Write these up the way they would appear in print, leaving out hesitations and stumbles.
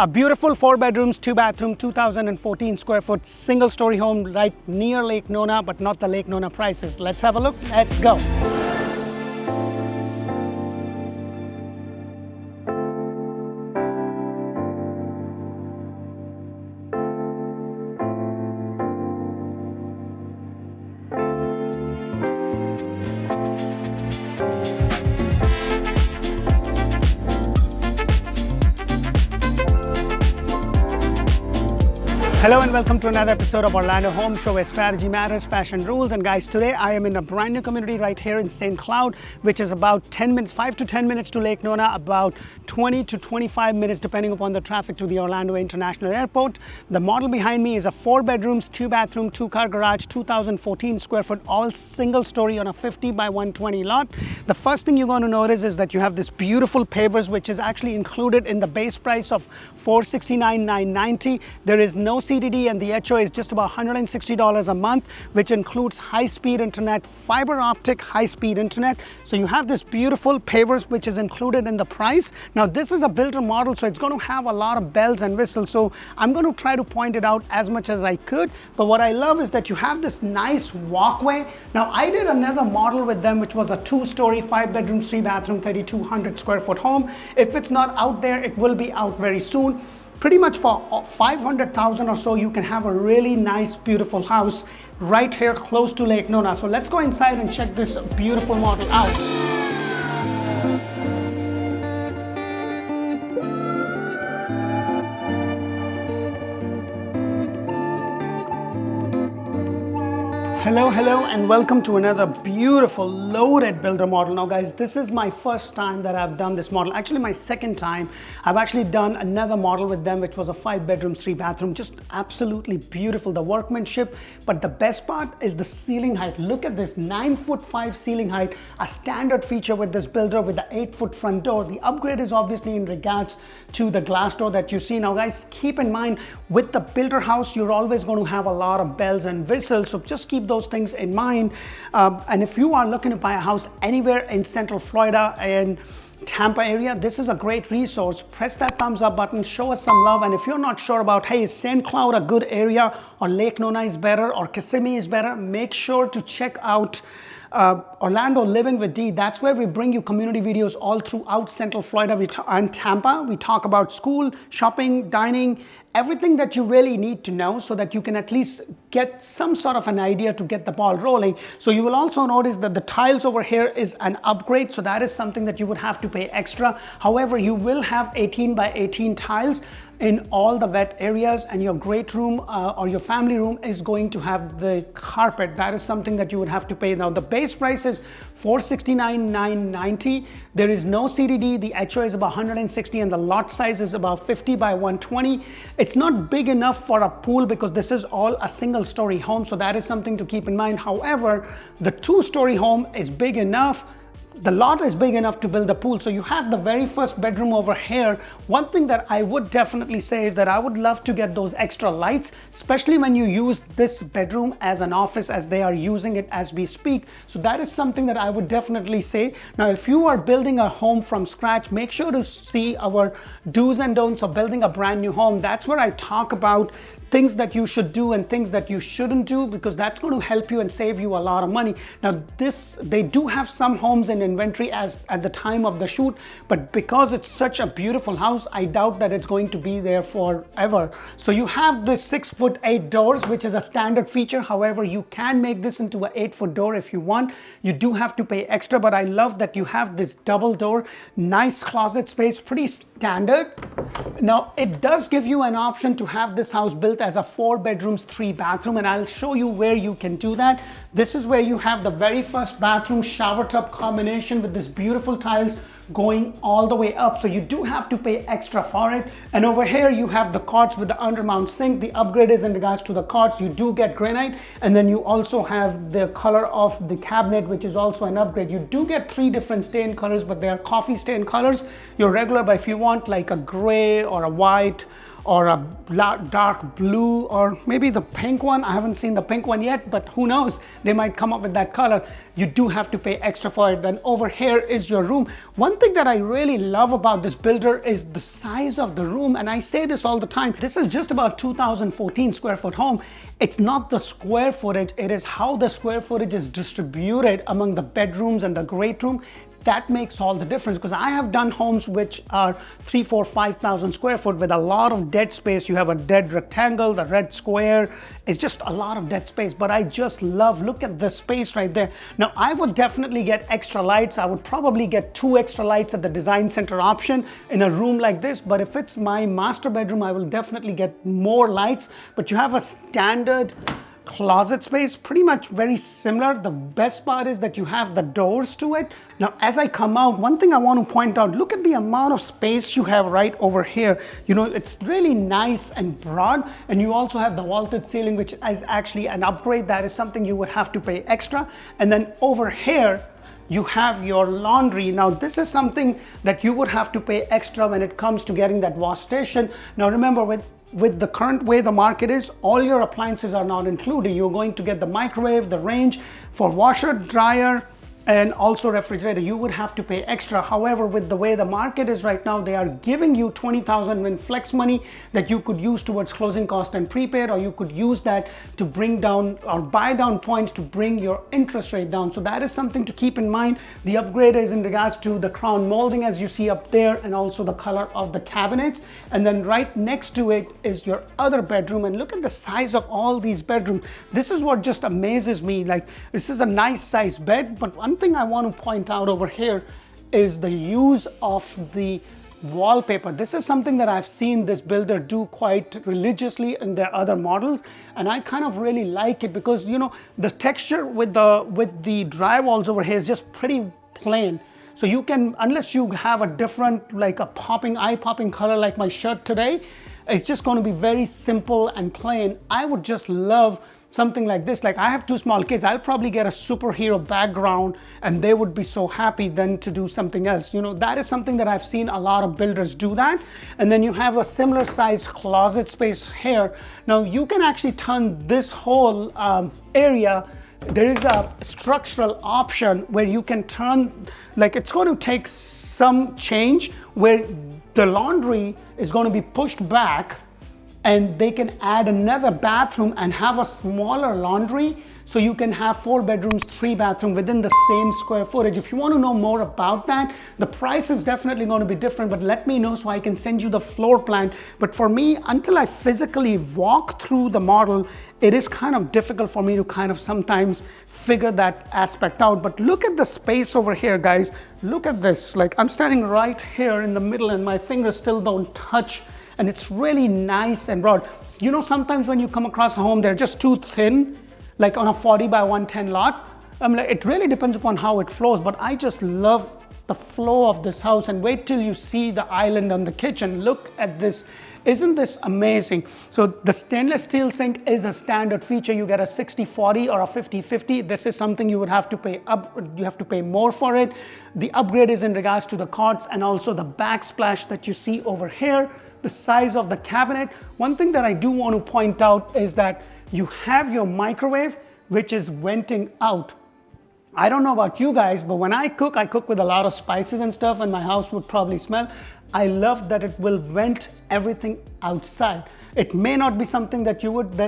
A beautiful 4 bedrooms, 2 bathroom, 2014 square foot single story home right near Lake Nona, but not the Lake Nona prices. Let's have a look. Let's go. Hello and welcome to another episode of Orlando Home Show, where strategy matters, fashion rules. And guys, today I am in a brand new community right here in St. Cloud, which is about 10 minutes, 5 to 10 minutes to Lake Nona, about 20 to 25 minutes depending upon the traffic to the Orlando International Airport. The model behind me is a 4 bedrooms, 2 bathroom, 2 car garage, 2014 square foot, all single story on a 50 by 120 lot. The first thing you're going to notice is that you have this beautiful pavers, which is actually included in the base price of $469,990. There is no CDD and the HOA is just about $160 a month, which includes high-speed internet, fiber optic high-speed internet. So you have this beautiful pavers which is included in the price. Now this is a builder model, so it's going to have a lot of bells and whistles. So I'm going to try to point it out as much as I could. But what I love is that you have this nice walkway. Now I did another model with them, which was a 2-story, 5 bedroom, 3 bathroom, 3,200 square foot home. If it's not out there, it will be out very soon. Pretty much for $500,000 or so, you can have a really nice, beautiful house right here close to Lake Nona. So let's go inside and check this beautiful model out. Hello and welcome to another beautiful loaded builder model. Now guys, this is my first time that I've done this model. Actually my second time. I've actually done another model with them, which was a 5 bedroom, 3 bathroom. Just absolutely beautiful, the workmanship. But the best part is the ceiling height. Look at this 9'5" ceiling height, a standard feature with this builder with the 8-foot front door. The upgrade is obviously in regards to the glass door that you see. Now guys, keep in mind with the builder house, you're always going to have a lot of bells and whistles. So just keep those things in mind. And if you are looking to buy a house anywhere in Central Florida and Tampa area, this is a great resource. Press that thumbs up button, show us some love. And if you're not sure about, hey, is St. Cloud a good area, or Lake Nona is better, or Kissimmee is better, make sure to check out Orlando Living with D. That's where we bring you community videos all throughout Central Florida and Tampa. We talk about school, shopping, dining, everything that you really need to know so that you can at least get some sort of an idea to get the ball rolling. So you will also notice that the tiles over here is an upgrade. So that is something that you would have to pay extra. However, you will have 18 by 18 tiles in all the wet areas, and your great room or your family room is going to have the carpet. That is something that you would have to pay. Now the base price is $469,990. There is no CDD. The HOA is about 160 and the lot size is about 50 by 120. It's not big enough for a pool because this is all a single story home. So that is something to keep in mind. However, the 2-story home is big enough. The lot is big enough to build a pool. So you have the very first bedroom over here. One thing that I would definitely say is that I would love to get those extra lights, especially when you use this bedroom as an office, as they are using it as we speak. So that is something that I would definitely say. Now, if you are building a home from scratch, make sure to see our do's and don'ts of building a brand new home. That's where I talk about things that you should do and things that you shouldn't do, because that's going to help you and save you a lot of money. Now they do have some homes in inventory as at the time of the shoot, but because it's such a beautiful house, I doubt that it's going to be there forever. So you have this 6'8" doors, which is a standard feature. However, you can make this into an 8-foot door if you want. You do have to pay extra, but I love that you have this double door, nice closet space, pretty standard. Now it does give you an option to have this house built as a 4 bedrooms, 3 bathroom, and I'll show you where you can do that. This is where you have the very first bathroom shower tub combination with this beautiful tiles going all the way up. So you do have to pay extra for it. And over here you have the quartz with the undermount sink. The upgrade is in regards to the quartz. You do get granite, and then you also have the color of the cabinet, which is also an upgrade. You do get 3 different stain colors, but they are coffee stain colors. Your regular, but if you want like a gray or a white or a dark blue, or maybe the pink one. I haven't seen the pink one yet, but who knows, they might come up with that color. You do have to pay extra for it. Then over here is your room. One thing that I really love about this builder is the size of the room, and I say this all the time. This is just about 2014 square foot home. It's not the square footage, it is how the square footage is distributed among the bedrooms and the great room. That makes all the difference, because I have done homes which are 3, 4, 5,000 square foot with a lot of dead space. You have a dead rectangle, the red square. It's just a lot of dead space, but I just love, look at the space right there. Now, I would definitely get extra lights. I would probably get 2 extra lights at the design center option in a room like this, but if it's my master bedroom, I will definitely get more lights. But you have a standard closet space, pretty much very similar. The best part is that you have the doors to it. Now, as I come out, one thing I want to point out, look at the amount of space you have right over here. You know, it's really nice and broad, and you also have the vaulted ceiling, which is actually an upgrade. That is something you would have to pay extra. And then over here, you have your laundry. Now, this is something that you would have to pay extra when it comes to getting that wash station. Now, remember, with the current way the market is, all your appliances are not included. You're going to get the microwave, the range, for washer, dryer, and also refrigerator. You would have to pay extra. However, with the way the market is right now, they are giving you 20,000 in flex money that you could use towards closing cost and prepaid, or you could use that to bring down or buy down points to bring your interest rate down. So that is something to keep in mind. The upgrade is in regards to the crown molding, as you see up there, and also the color of the cabinets. And then right next to it is your other bedroom, and look at the size of all these bedrooms. This is what just amazes me. Like, this is a nice size bed, but one thing I want to point out over here is the use of the wallpaper. This is something that I've seen this builder do quite religiously in their other models, and I kind of really like it, because you know, the texture with the drywalls over here is just pretty plain. So you can, unless you have a different, like a eye-popping color like my shirt today, it's just going to be very simple and plain. I would just love something like this. Like, I have 2 small kids. I'll probably get a superhero background and they would be so happy then to do something else. You know, that is something that I've seen a lot of builders do that. And then you have a similar size closet space here. Now, you can actually turn this whole area. There is a structural option where you can turn, like, it's going to take some change where the laundry is going to be pushed back, and they can add another bathroom and have a smaller laundry. So you can have 4 bedrooms, 3 bathrooms within the same square footage. If you want to know more about that, the price is definitely going to be different, but let me know so I can send you the floor plan. But for me, until I physically walk through the model, it is kind of difficult for me to kind of sometimes figure that aspect out. But look at the space over here, guys. Look at this. Like, I'm standing right here in the middle and my fingers still don't touch. And it's really nice and broad. You know, sometimes when you come across a home, they're just too thin, like on a 40 by 110 lot. Like, it really depends upon how it flows, but I just love the flow of this house. And wait till you see the island on the kitchen. Look at this. Isn't this amazing? So the stainless steel sink is a standard feature. You get a 60/40 or a 50/50. This is something you would have to pay up. You have to pay more for it. The upgrade is in regards to the cots and also the backsplash that you see over here. The size of the cabinet. One thing that I do want to point out is that you have your microwave, which is venting out. I don't know about you guys, but when I cook with a lot of spices and stuff, and my house would probably smell. I love that it will vent everything outside. It may not be something that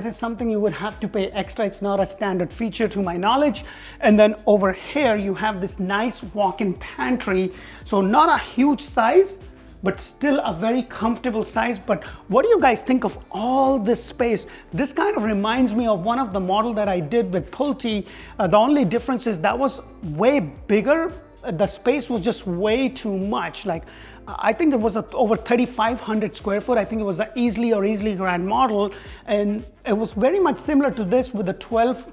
is something you would have to pay extra. It's not a standard feature to my knowledge. And then over here, you have this nice walk-in pantry. So not a huge size, but still a very comfortable size. But what do you guys think of all this space? This kind of reminds me of one of the model that I did with Pulte. The only difference is that was way bigger. The space was just way too much. Like, I think it was over 3,500 square foot. I think it was an easily grand model. And it was very much similar to this with a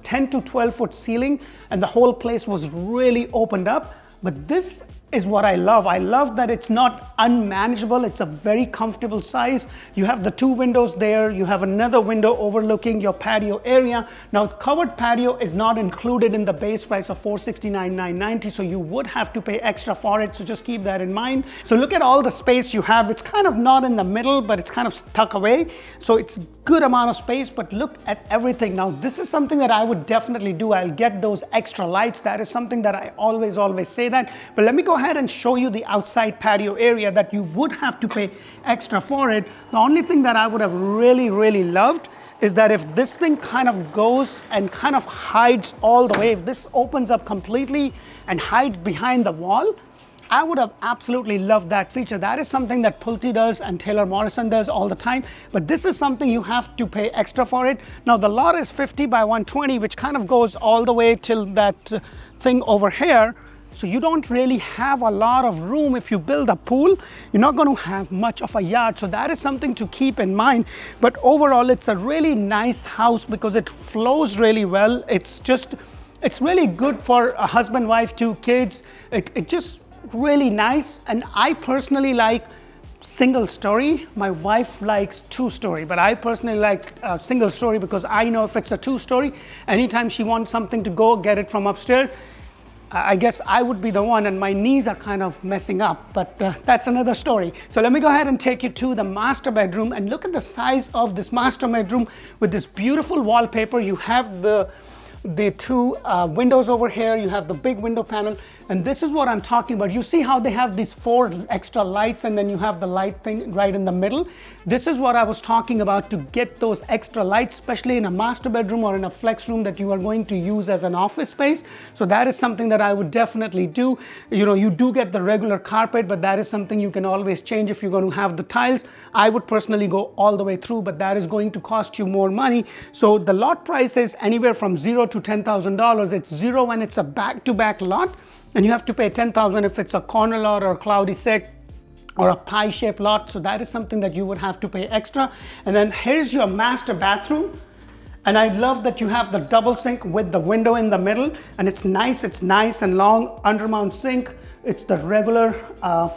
10 to 12 foot ceiling. And the whole place was really opened up. But this is what I love. I love that it's not unmanageable. It's a very comfortable size. You have the 2 windows there. You have another window overlooking your patio area. Now, covered patio is not included in the base price of $469,990, so you would have to pay extra for it. So just keep that in mind. So look at all the space you have. It's kind of not in the middle, but it's kind of tucked away. So it's good amount of space, but look at everything. Now, this is something that I would definitely do. I'll get those extra lights. That is something that I always say that. But let me go ahead and show you the outside patio area that you would have to pay extra for it. The only thing that I would have really loved is that if this thing kind of goes and kind of hides all the way, if this opens up completely and hides behind the wall, I would have absolutely loved that feature. That is something that Pulte does and Taylor Morrison does all the time, but this is something you have to pay extra for it. Now, the lot is 50 by 120, which kind of goes all the way till that thing over here. So you don't really have a lot of room. If you build a pool, you're not going to have much of a yard. So that is something to keep in mind. But overall, it's a really nice house because it flows really well. It's really good for a husband, wife, 2 kids. It just really nice. And I personally like single story. My wife likes 2-story, but I personally like single story because I know if it's a 2-story, anytime she wants something to go get it from upstairs, I guess I would be the one, and my knees are kind of messing up, but that's another story. So let me go ahead and take you to the master bedroom and look at the size of this master bedroom with this beautiful wallpaper. You have the 2 windows over here. You have the big window panel, and this is what I'm talking about. You see how they have these 4 extra lights, and then you have the light thing right in the middle. This is what I was talking about, to get those extra lights, especially in a master bedroom or in a flex room that you are going to use as an office space. So that is something that I would definitely do. You know, you do get the regular carpet, but that is something you can always change if you're going to have the tiles. I would personally go all the way through, but that is going to cost you more money. So the lot price is anywhere from $0 to $10,000. It's 0 when it's a back-to-back lot, and you have to pay $10,000 if it's a corner lot or a cloudy sec or a pie-shaped lot. So that is something that you would have to pay extra. And then here's your master bathroom. And I love that you have the double sink with the window in the middle, and it's nice and long undermount sink. It's the regular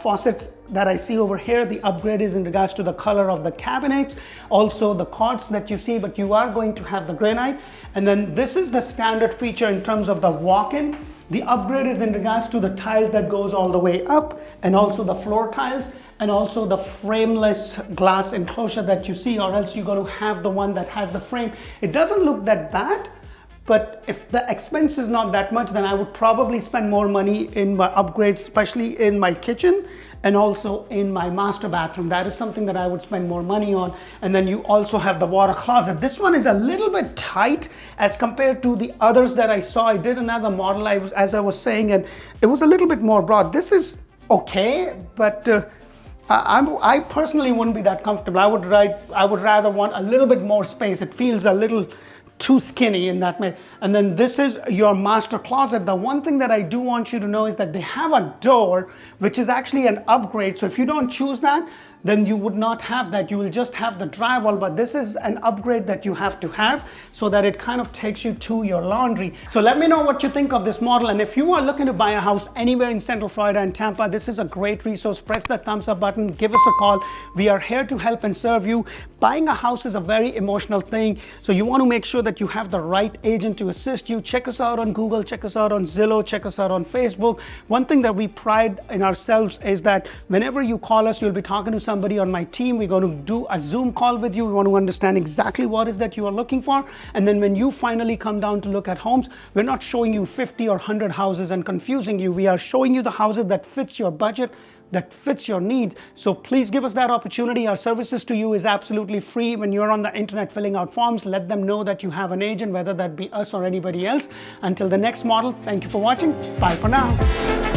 faucets that I see over here. The upgrade is in regards to the color of the cabinets, also the quartz that you see, but you are going to have the granite. And then this is the standard feature in terms of the walk-in. The upgrade is in regards to the tiles that goes all the way up, and also the floor tiles, and also the frameless glass enclosure that you see, or else you're going to have the one that has the frame. It doesn't look that bad, but if the expense is not that much, then I would probably spend more money in my upgrades, especially in my kitchen and also in my master bathroom. That is something that I would spend more money on. And then you also have the water closet. This one is a little bit tight as compared to the others that I saw. I did another model, as I was saying, and it was a little bit more broad. This is okay, but I personally wouldn't be that comfortable. I would rather want a little bit more space. It feels a little too skinny in that way. And then this is your master closet. The one thing that I do want you to know is that they have a door, which is actually an upgrade. So if you don't choose that, then you would not have that. You will just have the drywall, but this is an upgrade that you have to have so that it kind of takes you to your laundry. So let me know what you think of this model. And if you are looking to buy a house anywhere in Central Florida and Tampa, this is a great resource. Press the thumbs up button, give us a call. We are here to help and serve you. Buying a house is a very emotional thing. So you want to make sure that you have the right agent to assist you. Check us out on Google, check us out on Zillow, check us out on Facebook. One thing that we pride in ourselves is that whenever you call us, you'll be talking to somebody on my team. We're going to do a Zoom call with you. We want to understand exactly what is that you are looking for. And then when you finally come down to look at homes, we're not showing you 50 or 100 houses and confusing you. We are showing you the houses that fits your budget, that fits your needs. So please give us that opportunity. Our services to you is absolutely free. When you're on the internet filling out forms, let them know that you have an agent, whether that be us or anybody else. Until the next model, thank you for watching. Bye for now.